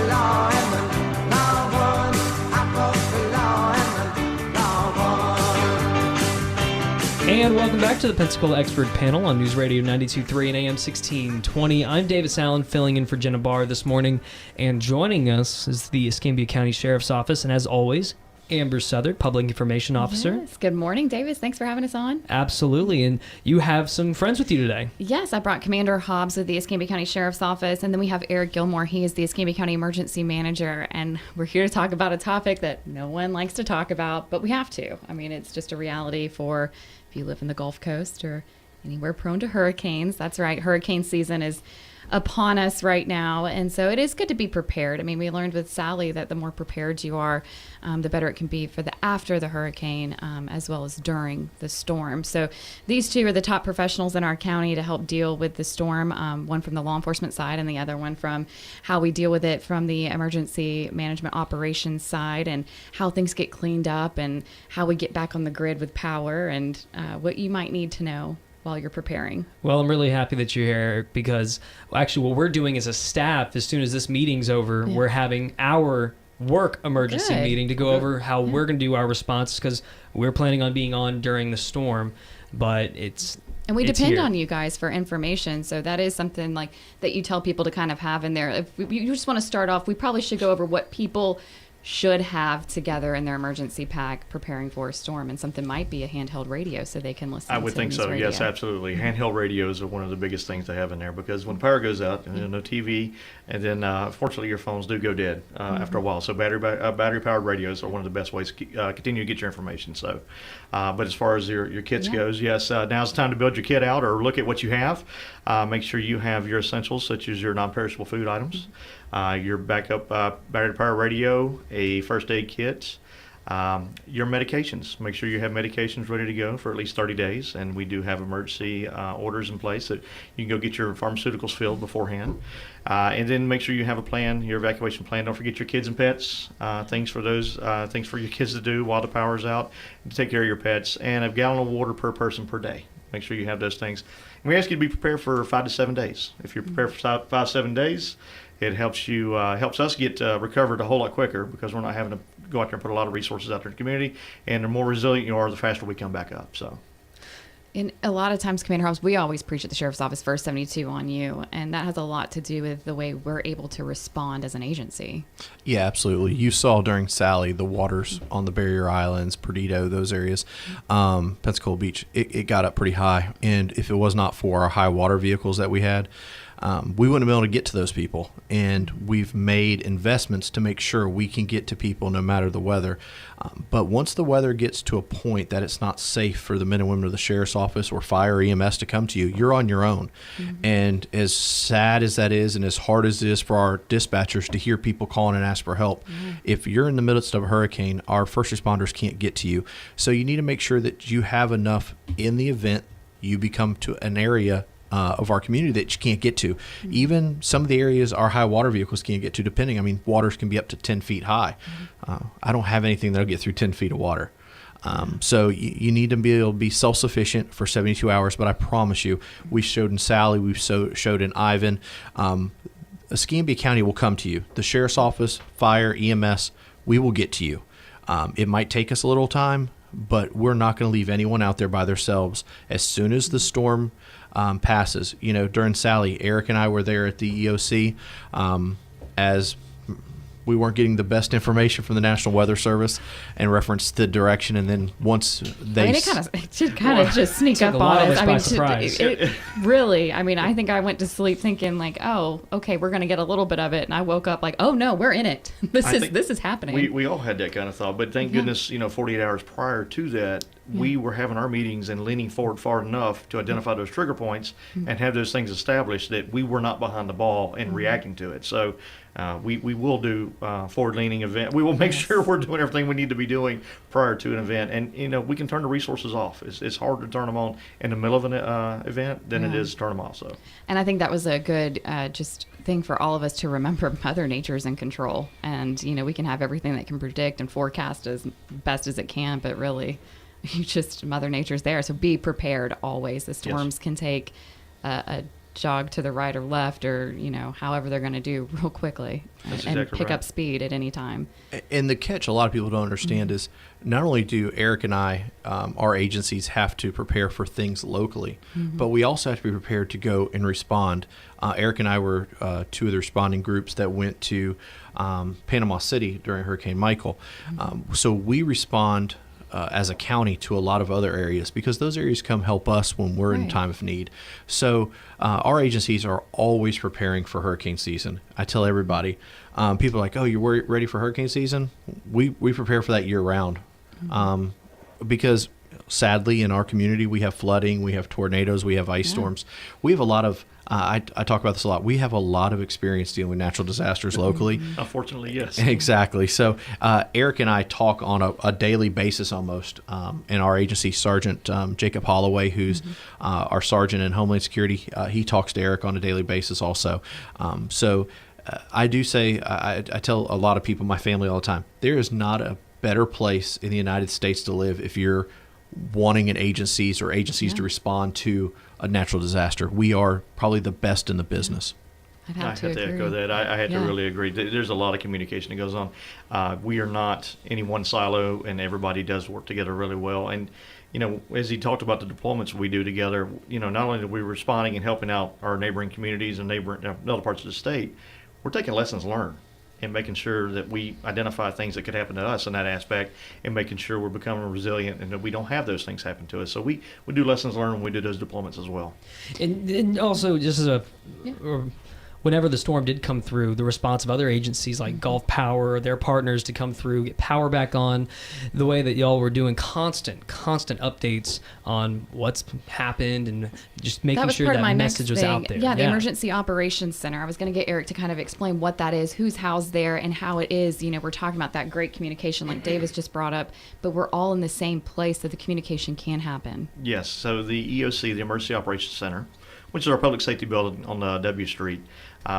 the law and the law won. I fought the law and the law won. And welcome back to the Pensacola Expert Panel on News Radio 92.3 and AM 1620. I'm Davis Allen, filling in for Jenna Barr this morning, and joining us is the Escambia County Sheriff's Office, and as always, Amber Southard, Public Information Officer. Yes. Good morning, Davis. Thanks for having us on. Absolutely, and you have some friends with you today. Yes, I brought Commander Hobbs of the Escambia County Sheriff's Office, and then we have Eric Gilmore. He is the Escambia County Emergency Manager, and we're here to talk about a topic that no one likes to talk about, but we have to. I mean, it's just a reality for if you live in the Gulf Coast or anywhere prone to hurricanes. That's right, hurricane season is upon us right now, and so it is good to be prepared. I mean, we learned with Sally that the more prepared you are, the better it can be for the after the hurricane, as well as during the storm. So these two are the top professionals in our county to help deal with the storm, one from the law enforcement side and the other one from how we deal with it from the emergency management operations side, and how things get cleaned up and how we get back on the grid with power, and what you might need to know while you're preparing. Well, I'm really happy that you're here because actually what we're doing as a staff, as soon as this meeting's over, we're having our work emergency meeting to go over how we're going to do our response, because we're planning on being on during the storm, but and we depend here on you guys for information, so that is something like that you tell people to kind of have in there. If you just want to start off, we probably should go over what people should have together in their emergency pack preparing for a storm, and something might be a handheld radio so they can listen to I would think so, radio. yes, absolutely. Handheld radios are one of the biggest things to have in there, because when power goes out, no TV, and then fortunately your phones do go dead after a while. So battery-powered radios are one of the best ways to continue to get your information. So, but as far as your kits goes, yes, now's the time to build your kit out or look at what you have. Make sure you have your essentials, such as your non-perishable food items, your backup battery-powered radio, a first aid kit, your medications. Make sure you have medications ready to go for at least 30 days, and we do have emergency orders in place that you can go get your pharmaceuticals filled beforehand. And then make sure you have a plan, your evacuation plan. Don't forget your kids and pets, things for your kids to do while the power's out, to take care of your pets, and a gallon of water per person per day. Make sure you have those things. And we ask you to be prepared for 5 to 7 days. If you're prepared for 5 to 7 days, it helps us get recovered a whole lot quicker, because we're not having to go out there and put a lot of resources out there in the community. And the more resilient you are, the faster we come back up. So, And a lot of times, Commander Hobbs, we always preach at the Sheriff's Office First 72 on you, and that has a lot to do with the way we're able to respond as an agency. Yeah, absolutely. You saw during Sally the waters on the barrier islands, Perdido, those areas, Pensacola Beach, it got up pretty high. And if it was not for our high water vehicles that we had, we wouldn't have been able to get to those people. And we've made investments to make sure we can get to people no matter the weather. But once the weather gets to a point that it's not safe for the men and women of the Sheriff's Office or fire or EMS to come to you, you're on your own. And as sad as that is, and as hard as it is for our dispatchers to hear people calling and ask for help, if you're in the midst of a hurricane, our first responders can't get to you. So you need to make sure that you have enough in the event you become to an area of our community that you can't get to. Even some of the areas our high water vehicles can't get to, depending. I mean, waters can be up to 10 feet high. I don't have anything that'll get through 10 feet of water. So you need to be able to be self-sufficient for 72 hours, but I promise you, we showed in Sally, we showed in Ivan, Escambia County will come to you. The Sheriff's Office, fire, EMS, we will get to you. It might take us a little time, but we're not going to leave anyone out there by themselves. As soon as the storm passes, during Sally, Eric and I were there at the EOC as we weren't getting the best information from the National Weather Service in reference to direction, and then once they... it should kind of just sneak up on us. Really, I think I went to sleep thinking like, oh, okay, we're going to get a little bit of it, and I woke up like, oh no, we're in it. This is happening. We all had that kind of thought, but thank goodness, 48 hours prior to that, we were having our meetings and leaning forward far enough to identify those trigger points and have those things established that we were not behind the ball in reacting to it. So we will do forward-leaning event. We will make sure we're doing everything we need to be doing prior to an event. And, we can turn the resources off. It's harder to turn them on in the middle of an event than it is to turn them off. So. And I think that was a good just thing for all of us to remember. Mother Nature's in control. And, we can have everything that can predict and forecast as best as it can, but really... Mother Nature's there, so be prepared always. The storms can take a jog to the right or left, or however they're going to do real quickly, That's and exactly pick right. up speed at any time. And the catch a lot of people don't understand is not only do Eric and I, our agencies, have to prepare for things locally, but we also have to be prepared to go and respond. Eric and I were two of the responding groups that went to Panama City during Hurricane Michael. So we respond as a county to a lot of other areas because those areas come help us when we're in Right. time of need. So our agencies are always preparing for hurricane season. I tell everybody, people are like, oh, you're ready for hurricane season? We prepare for that year round. Because sadly in our community we have flooding, we have tornadoes, we have ice storms. We have a lot of I talk about this a lot. We have a lot of experience dealing with natural disasters locally. Unfortunately, yes. Exactly. So Eric and I talk on a daily basis almost. In our agency, Sergeant Jacob Holloway, who's our sergeant in Homeland Security, he talks to Eric on a daily basis also. I do say, I tell a lot of people, my family all the time, there is not a better place in the United States to live if you're wanting an agencies to respond to a natural disaster. We are probably the best in the business. I'd I have have to to agree. echo that. I had to Yeah. really agree. There's a lot of communication that goes on. We are not any one silo, and everybody does work together really well. And, as he talked about the deployments we do together, not only are we responding and helping out our neighboring communities and neighboring other parts of the state, we're taking lessons learned and making sure that we identify things that could happen to us in that aspect and making sure we're becoming resilient and that we don't have those things happen to us. So we do lessons learned when we do those deployments as well. And also, just as whenever the storm did come through, the response of other agencies like Gulf Power, their partners to come through, get power back on, the way that y'all were doing constant updates on what's happened and just making sure part of my that next message was thing. out there. Yeah, the Emergency Operations Center. I was going to get Eric to kind of explain what that is, who's housed there, and how it is. We're talking about that great communication like Davis just brought up, but we're all in the same place that the communication can happen. Yes, so the EOC, the Emergency Operations Center, which is our public safety building on W Street,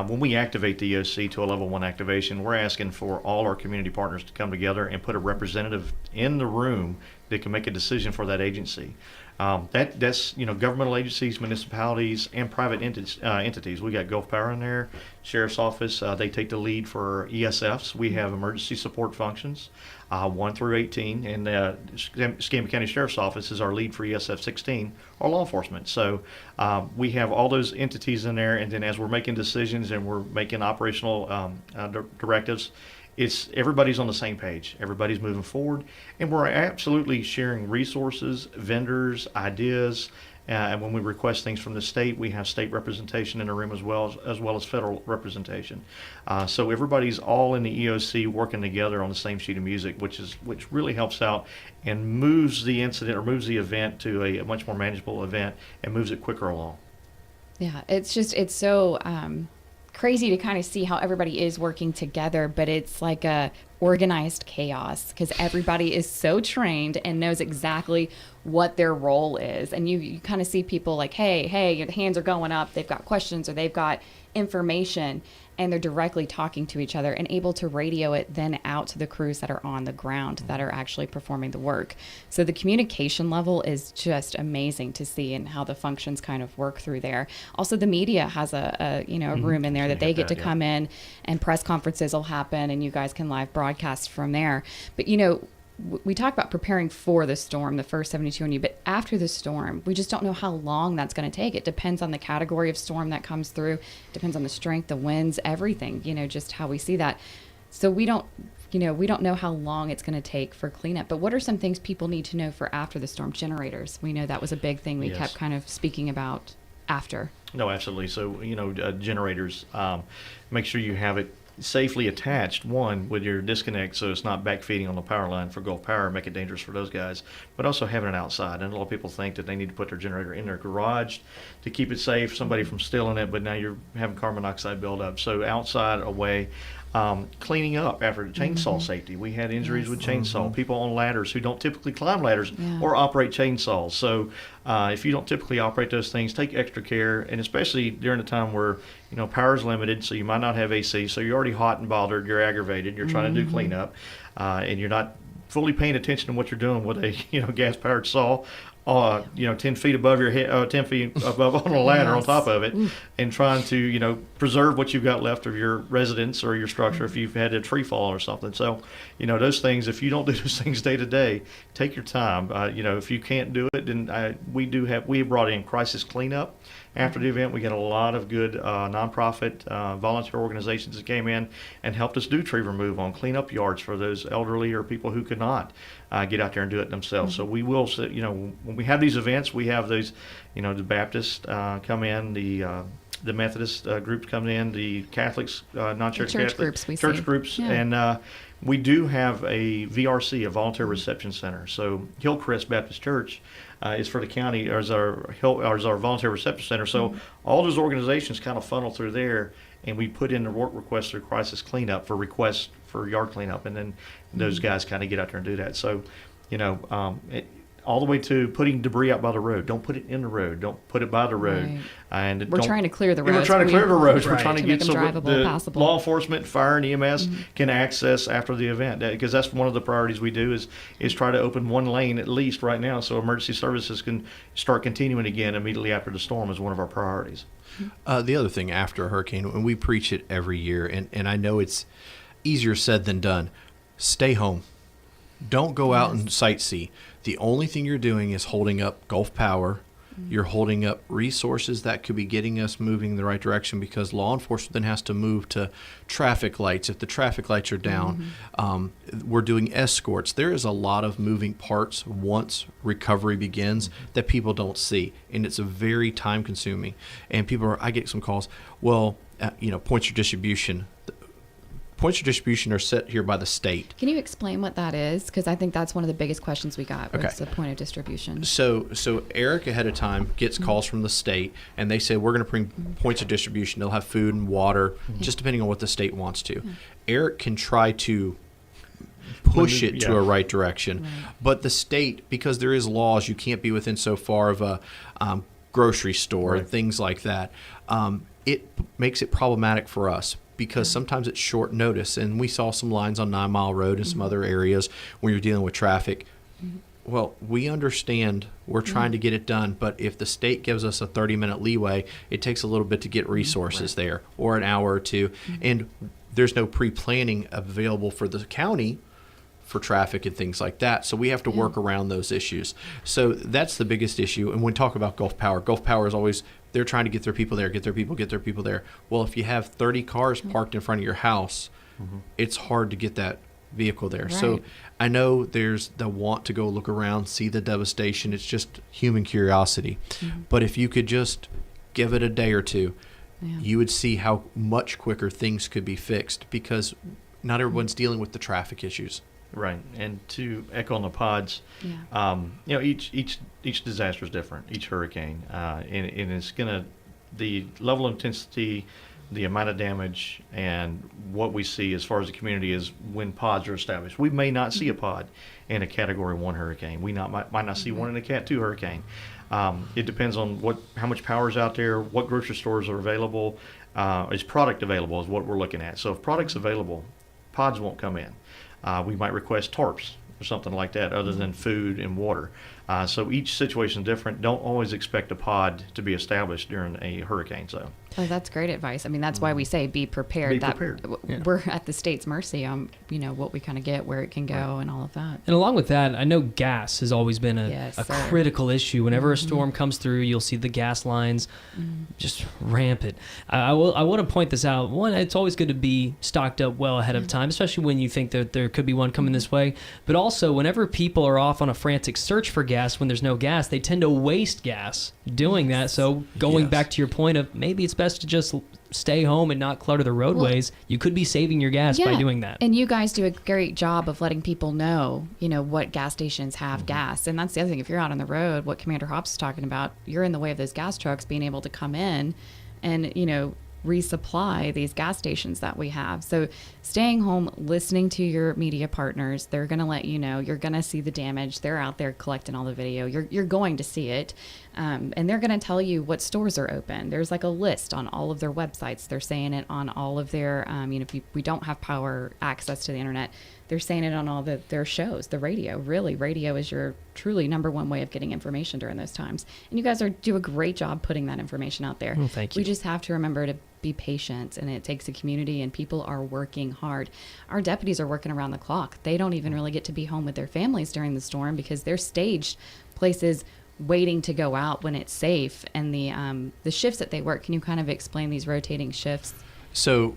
when we activate the EOC to a level 1 activation, we're asking for all our community partners to come together and put a representative in the room that can make a decision for that agency. That's governmental agencies, municipalities, and private entities. We got Gulf Power in there, Sheriff's Office. They take the lead for ESFs. We have emergency support functions, 1 through 18, and Escambia County Sheriff's Office is our lead for ESF 16, or law enforcement. So we have all those entities in there, and then as we're making decisions and we're making operational directives, everybody's on the same page. Everybody's moving forward, and we're absolutely sharing resources, vendors, ideas. And when we request things from the state, we have state representation in the room as well as federal representation. So everybody's all in the EOC working together on the same sheet of music, which really helps out and moves the incident or moves the event to a much more manageable event and moves it quicker along. Yeah, it's so crazy to kind of see how everybody is working together, but it's like a organized chaos because everybody is so trained and knows exactly what their role is. And you kind of see people like, hey, the hands are going up, they've got questions or they've got information, and they're directly talking to each other and able to radio it then out to the crews that are on the ground that are actually performing the work. So the communication level is just amazing to see and how the functions kind of work through there. Also, the media has a room in there that they get to come in, and press conferences will happen and you guys can live broadcast from there. But we talk about preparing for the storm, the first 72 on you, but after the storm, we just don't know how long that's going to take. It depends on the category of storm that comes through, depends on the strength, the winds, everything, just how we see that. So we don't know how long it's going to take for cleanup. But what are some things people need to know for after the storm? Generators. We know that was a big thing we kept kind of speaking about after. No, absolutely. So, generators, make sure you have it safely attached, one, with your disconnect so it's not backfeeding on the power line for Gulf Power, make it dangerous for those guys, but also having it outside. And a lot of people think that they need to put their generator in their garage to keep it safe, somebody from stealing it, but now you're having carbon monoxide buildup. So outside, away. Cleaning up after chainsaw safety. We had injuries with chainsaw. People on ladders who don't typically climb ladders or operate chainsaws. So if you don't typically operate those things, take extra care, and especially during the time where power is limited, so you might not have AC, so you're already hot and bothered, you're aggravated, you're trying to do cleanup, and you're not fully paying attention to what you're doing with a gas-powered saw 10 feet above your head, 10 feet above on a ladder on Yes. top of it, and trying to, preserve what you've got left of your residence or your structure if you've had a tree fall or something. So, those things, if you don't do those things day to day, take your time. If you can't do it, then we brought in crisis cleanup. After the event, we got a lot of good nonprofit volunteer organizations that came in and helped us do tree remove clean up yards for those elderly or people who could not get out there and do it themselves. So we will, when we have these events, we have those, the Baptists come in, the Methodist groups come in, the Catholics, non-church church Catholic groups we church see. groups, Yeah. and we do have a VRC, a Volunteer Reception Center. So Hillcrest Baptist Church is for the county, or is our Volunteer Reception Center. So all those organizations kind of funnel through there, and we put in the work requests through crisis cleanup for requests for yard cleanup, and then those guys kind of get out there and do that. So, all the way to putting debris out by the road. Don't put it in the road. Don't put it by the road. Right. And We're trying to clear the Yeah, roads. We're trying to clear the roads. We're Right. trying to To get make so them that drivable, the passable. law enforcement, fire, and EMS can access after the event. Because that's one of the priorities we do is try to open one lane at least right now, so emergency services can start continuing again immediately after the storm is one of our priorities. The other thing after a hurricane, and we preach it every year, and I know it's easier said than done, stay home. Don't go out and sightsee. The only thing you're doing is holding up Gulf Power. You're holding up resources that could be getting us moving in the right direction, because law enforcement then has to move to traffic lights. If the traffic lights are down, we're doing escorts. There is a lot of moving parts once recovery begins that people don't see, and it's a very time consuming. And I get some calls, points of distribution. Points of distribution are set here by the state. Can you explain what that is? Because I think that's one of the biggest questions we got. Okay. What's the point of distribution? So Eric ahead of time gets calls from the state, and they say we're going to bring points of distribution. They'll have food and water, just depending on what the state wants to. Eric can try to push it to a right direction, but the state, because there is laws, you can't be within so far of a grocery store and things like that. It makes it problematic for us, because sometimes it's short notice, and we saw some lines on 9 Mile Road and some other areas when you're dealing with traffic. Well, we understand we're trying to get it done, but if the state gives us a 30-minute leeway, it takes a little bit to get resources there, or an hour or two, and there's no pre-planning available for the county for traffic and things like that. So we have to work around those issues. So that's the biggest issue. And when we talk about Gulf Power is always, they're trying to get their people there, get their people there. Well, if you have 30 cars parked in front of your house, it's hard to get that vehicle there. Right. So I know there's the want to go look around, see the devastation. It's just human curiosity. But if you could just give it a day or two, you would see how much quicker things could be fixed, because not everyone's dealing with the traffic issues. Right, and to echo on the pods, each disaster is different, each hurricane, and it's the level of intensity, the amount of damage, and what we see as far as the community is when pods are established. We may not see a pod in a Category 1 hurricane. We might not see one in a Cat 2 hurricane. It depends on how much power is out there, what grocery stores are available, is product available is what we're looking at. So if product's available, pods won't come in. We might request tarps or something like that other than food and water. So each situation is different. Don't always expect a pod to be established during a hurricane zone. Oh, that's great advice. I mean, that's why we say be prepared. Be prepared. We're at the state's mercy on, what we kind of get, where it can go, and all of that. And along with that, I know gas has always been a Yes, sir. critical issue. Whenever a storm comes through, you'll see the gas lines just rampant. I want to point this out. One, it's always good to be stocked up well ahead of time, especially when you think that there could be one coming this way. But also, whenever people are off on a frantic search for gas when there's no gas, they tend to waste gas doing that. So going back to your point of maybe it's best to just stay home and not clutter the roadways, you could be saving your gas by doing that. And you guys do a great job of letting people know, what gas stations have gas. And that's the other thing. If you're out on the road, what Commander Hobbs is talking about, you're in the way of those gas trucks being able to come in and, resupply these gas stations that we have. So staying home, listening to your media partners, they're going to let you know. You're going to see the damage. They're out there collecting all the video. You're going to see it. And they're going to tell you what stores are open. There's like a list on all of their websites. They're saying it on all of their, if we don't have power access to the internet, they're saying it on all their shows, the radio. Really, radio is your truly number one way of getting information during those times. And you guys do a great job putting that information out there. Thank you. We just have to remember to be patient, and it takes a community, and people are working hard. Our deputies are working around the clock. They don't even really get to be home with their families during the storm because they're staged places waiting to go out when it's safe. And the shifts that they work, can you kind of explain these rotating shifts? So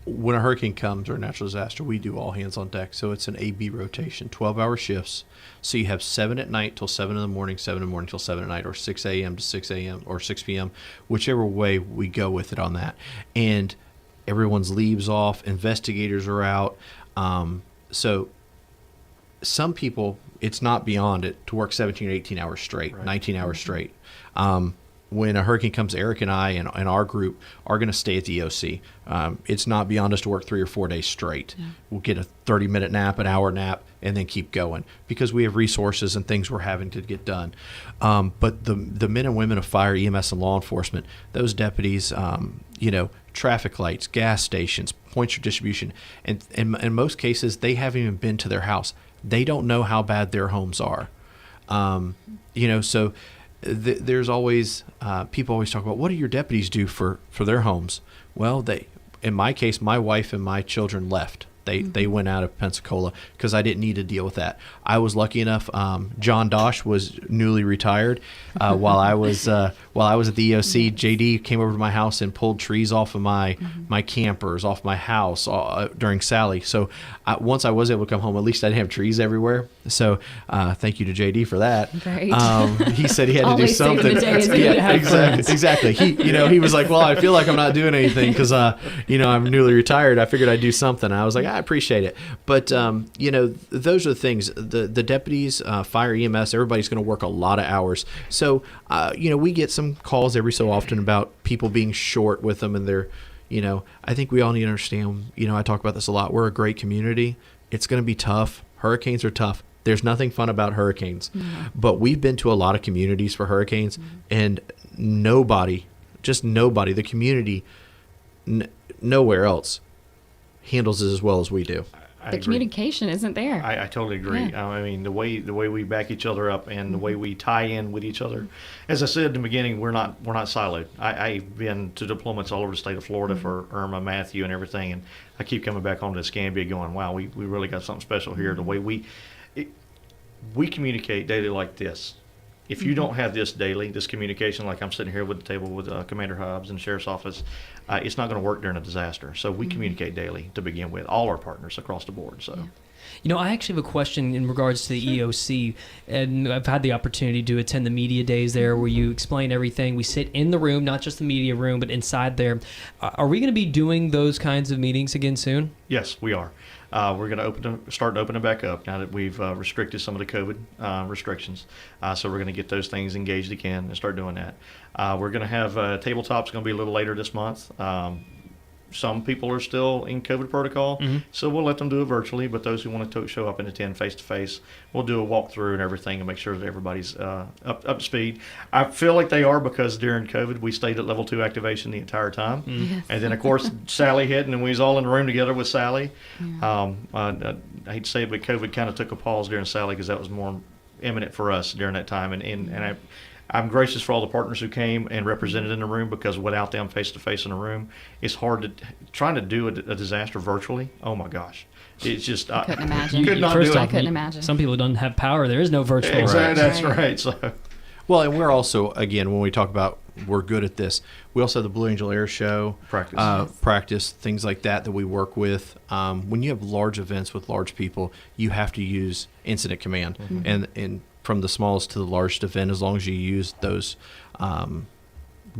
when a hurricane comes or a natural disaster, we do all hands on deck. So it's an A-B rotation, 12-hour shifts. So you have 7 at night till 7 in the morning, 7 in the morning till 7 at night, or 6 a.m. to 6 a.m. or 6 p.m., whichever way we go with it on that. And everyone's leaves off, investigators are out. So some people, it's not beyond it to work 17 or 18 hours straight, right. 19 hours straight. When a hurricane comes, Eric and I and our group are going to stay at the EOC. It's not beyond us to work 3 or 4 days straight. Yeah. We'll get a 30-minute nap, an hour nap, and then keep going because we have resources and things we're having to get done. But the men and women of fire, EMS, and law enforcement, those deputies, traffic lights, gas stations, points of distribution, and in most cases, they haven't even been to their house. They don't know how bad their homes are. So there's always people always talk about what do your deputies do for their homes. Well, in my case, my wife and my children left. They went out of Pensacola because I didn't need to deal with that. I was lucky enough. John Dosh was newly retired while I was at the EOC. JD came over to my house and pulled trees off of my campers, off my house during Sally. So once I was able to come home, at least I didn't have trees everywhere. So thank you to JD for that. Great. He said he had to do something. Yeah, exactly. He was like, well, I feel like I'm not doing anything because I'm newly retired. I figured I'd do something. I was like, I appreciate it. But, those are the things. The deputies, fire, EMS, everybody's going to work a lot of hours. So, we get some calls every so often about people being short with them and they're, I think we all need to understand, I talk about this a lot. We're a great community. It's going to be tough. Hurricanes are tough. There's nothing fun about hurricanes. Mm-hmm. But we've been to a lot of communities for hurricanes and nobody, the community, nowhere else handles it as well as we do. The communication isn't there. I totally agree. Yeah. I mean, the way we back each other up and the way we tie in with each other. As I said in the beginning, we're not siloed. I've been to deployments all over the state of Florida for Irma, Matthew, and everything, and I keep coming back home to Escambia going, wow, we really got something special here. The way we communicate daily like this. If you don't have this daily, this communication, like I'm sitting here with the table with Commander Hobbs and the Sheriff's Office, it's not going to work during a disaster. So we communicate daily to begin with, all our partners across the board. So. Yeah. I actually have a question in regards to the EOC, and I've had the opportunity to attend the media days there where you explain everything. We sit in the room, not just the media room, but inside there. Are we going to be doing those kinds of meetings again soon? Yes, we are. We're going to start opening back up now that we've restricted some of the COVID restrictions. So we're going to get those things engaged again and start doing that. We're going to have tabletops going to be a little later this month. Some people are still in COVID protocol, so we'll let them do it virtually. But those who want to show up and attend face-to-face, we'll do a walkthrough and everything and make sure that everybody's up to speed. I feel like they are because during COVID, we stayed at level 2 activation the entire time. Yes. And then, of course, Sally hit, and we was all in the room together with Sally. Yeah. I hate to say it, but COVID kind of took a pause during Sally because that was more imminent for us during that time. And I'm gracious for all the partners who came and represented in the room because without them face-to-face in the room, it's hard trying to do a disaster virtually. Oh, my gosh. It's just I couldn't imagine. I couldn't imagine. Some people don't have power. There is no virtual. Exactly, that's right. So. Well, and we're also, again, when we talk about we're good at this, we also have the Blue Angel Air Show. Practice, things like that we work with. When you have large events with large people, you have to use incident command. Mm-hmm. And from the smallest to the largest event, as long as you use those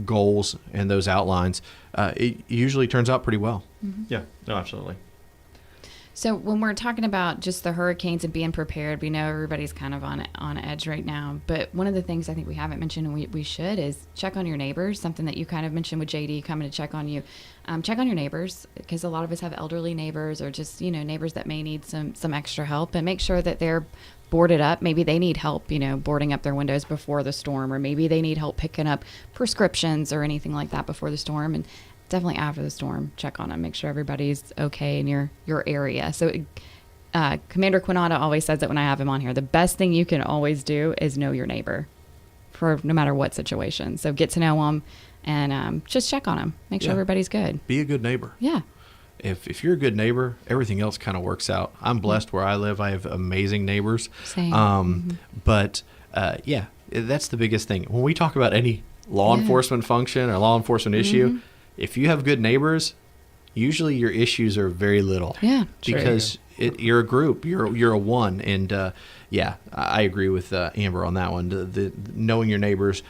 goals and those outlines, it usually turns out pretty well. Mm-hmm. Yeah, no, absolutely. So when we're talking about just the hurricanes and being prepared, we know everybody's kind of on edge right now. But one of the things I think we haven't mentioned and we should is check on your neighbors, something that you kind of mentioned with JD coming to check on you. Check on your neighbors, because a lot of us have elderly neighbors or just, neighbors that may need some extra help, and make sure that they're boarded up. Maybe they need help, boarding up their windows before the storm, or maybe they need help picking up prescriptions or anything like that before the storm. And definitely after the storm, check on them, make sure everybody's okay in your area. So Commander Quinata always says that when I have him on here, the best thing you can always do is know your neighbor for no matter what situation. So get to know them and just check on them, make sure everybody's good. Be a good neighbor. Yeah. If you're a good neighbor, everything else kind of works out. I'm blessed where I live. I have amazing neighbors. Same. But that's the biggest thing. When we talk about any law enforcement function or law enforcement issue, if you have good neighbors, usually your issues are very little. Yeah. Because you're a group. You're a one. And I agree with Amber on that one. The knowing your neighbors,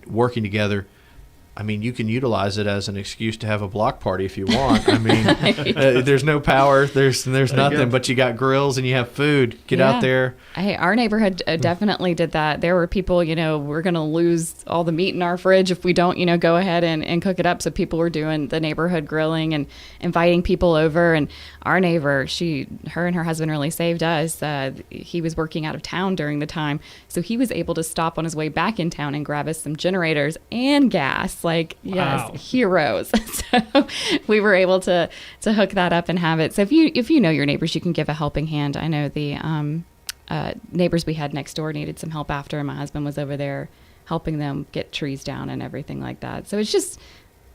working together. I mean, you can utilize it as an excuse to have a block party if you want. I mean, there's no power, there's nothing, but you got grills and you have food. Get out there. Hey, our neighborhood definitely did that. There were people, we're going to lose all the meat in our fridge if we don't, go ahead and cook it up. So people were doing the neighborhood grilling and inviting people over. And our neighbor, her and her husband really saved us. He was working out of town during the time, so he was able to stop on his way back in town and grab us some generators and gas. Wow. Heroes. So we were able to hook that up and have it. So if you know your neighbors, you can give a helping hand. I know the neighbors we had next door needed some help after, and my husband was over there helping them get trees down and everything like that. So it's just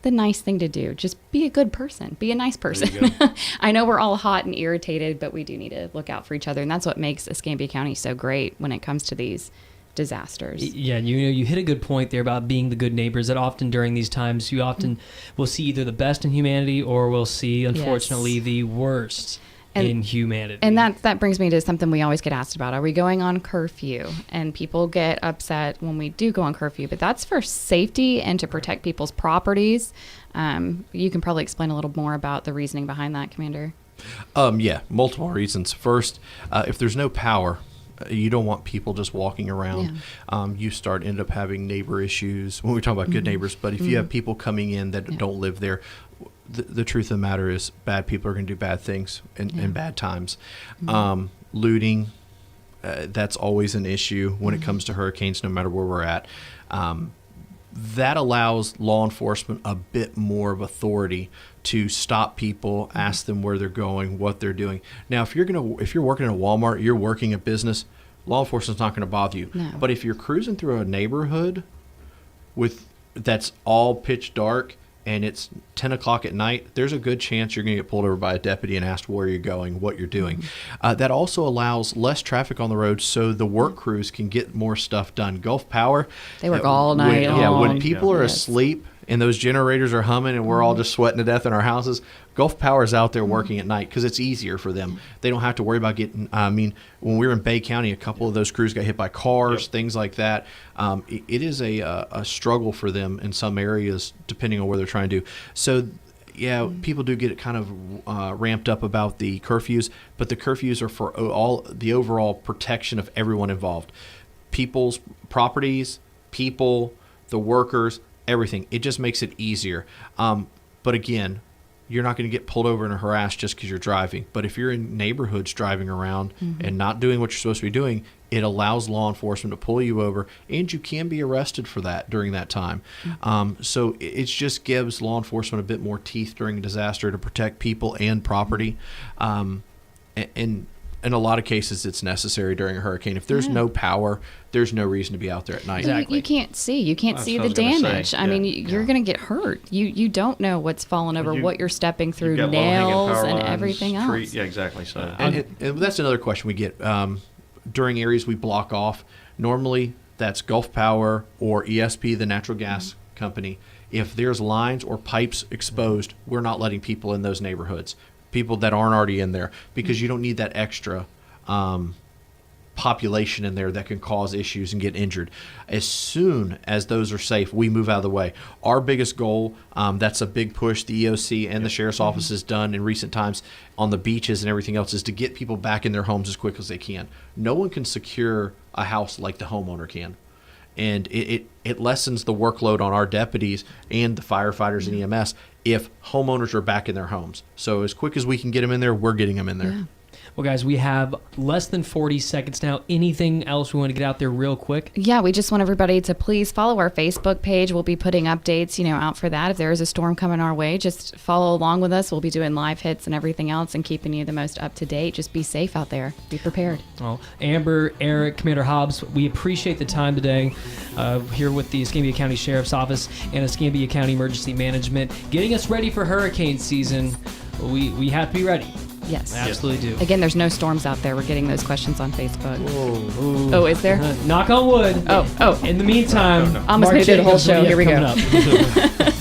the nice thing to do. Just be a good person. Be a nice person. I know we're all hot and irritated, but we do need to look out for each other. And that's what makes Escambia County so great when it comes to these disasters. Yeah, you hit a good point there about being the good neighbors. That often during these times, you often will see either the best in humanity or we'll see, unfortunately, the worst in humanity. And that brings me to something we always get asked about. Are we going on curfew? And people get upset when we do go on curfew, but that's for safety and to protect people's properties. You can probably explain a little more about the reasoning behind that, Commander. Multiple reasons. First, if there's no power, you don't want people just walking around. You end up having neighbor issues when we talk about good neighbors. But if you have people coming in that don't live there, the truth of the matter is bad people are going to do bad things in bad times. Looting, that's always an issue when it comes to hurricanes, no matter where we're at. That allows law enforcement a bit more of authority to stop people, ask them where they're going, what they're doing. Now, if you're working in a Walmart, you're working a business, law enforcement's not going to bother you. No. But if you're cruising through a neighborhood that's all pitch dark and it's 10 o'clock at night, there's a good chance you're going to get pulled over by a deputy and asked where you're going, what you're doing. That also allows less traffic on the road so the work crews can get more stuff done. Gulf Power, they work all night long. When people are asleep and those generators are humming and we're all just sweating to death in our houses, Gulf Power's out there working at night because it's easier for them. They don't have to worry about getting, when we were in Bay County, a couple of those crews got hit by cars, things like that. It is a struggle for them in some areas, depending on where they're trying to do. So, people do get it kind of ramped up about the curfews, but the curfews are for all the overall protection of everyone involved. People's properties, the workers, everything. It just makes it easier. But again, you're not going to get pulled over and harassed just because you're driving. But if you're in neighborhoods driving around and not doing what you're supposed to be doing, it allows law enforcement to pull you over, and you can be arrested for that during that time. So it just gives law enforcement a bit more teeth during a disaster to protect people and property. And in a lot of cases, it's necessary during a hurricane. If there's no power, there's no reason to be out there at night. Exactly. You can't see. You can't see what I the was gonna damage. say. I mean, you're going to get hurt. You don't know what's falling over, what you're stepping through, You've got low-hanging nails power and lines, everything else. Yeah, exactly. So And that's another question we get. During areas we block off, normally that's Gulf Power or ESP, the natural gas company. If there's lines or pipes exposed, we're not letting people in those neighborhoods, people that aren't already in there, because you don't need that extra population in there that can cause issues and get injured. As soon as those are safe, we move out of the way. Our biggest goal, that's a big push the EOC and the Sheriff's Office has done in recent times on the beaches and everything else, is to get people back in their homes as quick as they can. No one can secure a house like the homeowner can. And it lessens the workload on our deputies and the firefighters and EMS if homeowners are back in their homes. So as quick as we can get them in there, we're getting them in there. Yeah. Well, guys, we have less than 40 seconds now. Anything else we want to get out there real quick? Yeah, we just want everybody to please follow our Facebook page. We'll be putting updates, out for that. If there is a storm coming our way, just follow along with us. We'll be doing live hits and everything else and keeping you the most up to date. Just be safe out there. Be prepared. Well, Amber, Eric, Commander Hobbs, we appreciate the time today here with the Escambia County Sheriff's Office and Escambia County Emergency Management, getting us ready for hurricane season. We have to be ready. Yes. Absolutely do. Again, there's no storms out there. We're getting those questions on Facebook. Whoa. Oh, is there? Knock on wood. Oh. In the meantime, Almost gonna do the whole show. Here we go. coming up.